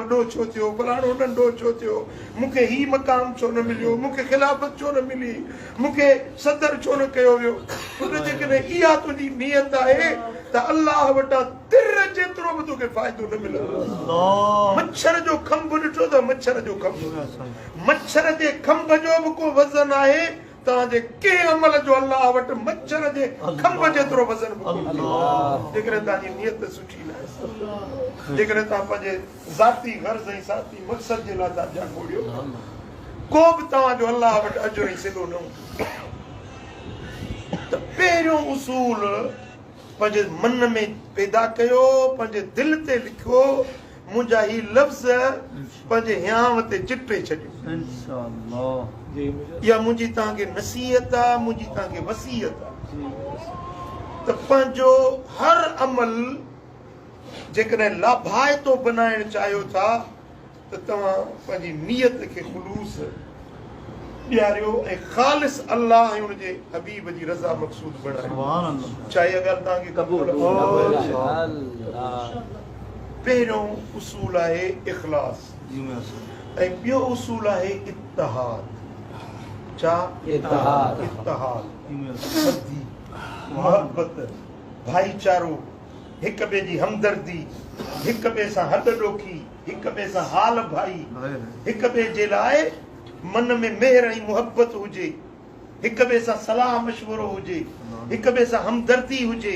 वॾो छो थियो, फलाणो नंढो छो थियो, मूंखे ही मक़ाम छो न मिलियो, मूंखे खिलाफ़त छो न मिली, मूंखे सदर छो न कयो वियो। पुट जेकॾहिं इहा तुंहिंजी नियत आहे त अल्लाह वटां तिर जेतिरो बि तोखे फ़ाइदो न मिलंदो। मच्छर जो खंभ ॾिठो त मच्छर जो खंभ, मच्छर जे खंभ जो बि को वज़न आहे तव्हांजे कंहिं अमल जो अल्लाह वटि मच्छर जे खंभ जेतिरो वज़न बि कोन्हे। जेकॾहिं तव्हांजी नियत सुठी न आहे, जेकॾहिं तव्हां पंहिंजे ज़ाती गर्ज़ ऐं ज़ाती मक़सद जे लाइ था जाॻोड़ियो, को बि तव्हांजो अल्लाह वटि अजुर ऐं सिलो न हूंदो। त पहिरियों उसूल पंहिंजे मन में पैदा कयो, पंहिंजे दिलि ते लिखियो, मुंहिंजा ही लफ़्ज़ पंहिंजे हियांव ते चिटे छॾियो। इंशाअल्लाह इहा मुंहिंजी तव्हांखे नसीहत आहे, मुंहिंजी तव्हांखे वसीयत आहे त पंहिंजो हर अमल जेकॾहिं लाभाइतो बनाइण चाहियो था त तव्हां पंहिंजी नियत खे ख़ुलूस ॾियारियो ऐं ख़ालिस अल्लाह ऐं हुनजे हबीब जी रज़ा मक़सूद बणायो। छा इहा ॻाल्हि तव्हांखे क़बूल आहे? पहिरियों उसूल आहे इख़लास ऐं ॿियो उसूल आहे इत्तिहाद। छा? इत्तिहाद। सदी, मोहब्बत, भाईचारो, हिक ॿिए जी हमदर्दी, हिक ॿिए सां हद ॾोखी, हिक ॿिए सां हाल भाई, हिक ॿिए जे लाइ मन में मेहर ऐं मोहब्बत हुजे, हिक ॿिए सां सलाह मशवरो हुजे, हिक ॿिए सां हमदर्दी हुजे,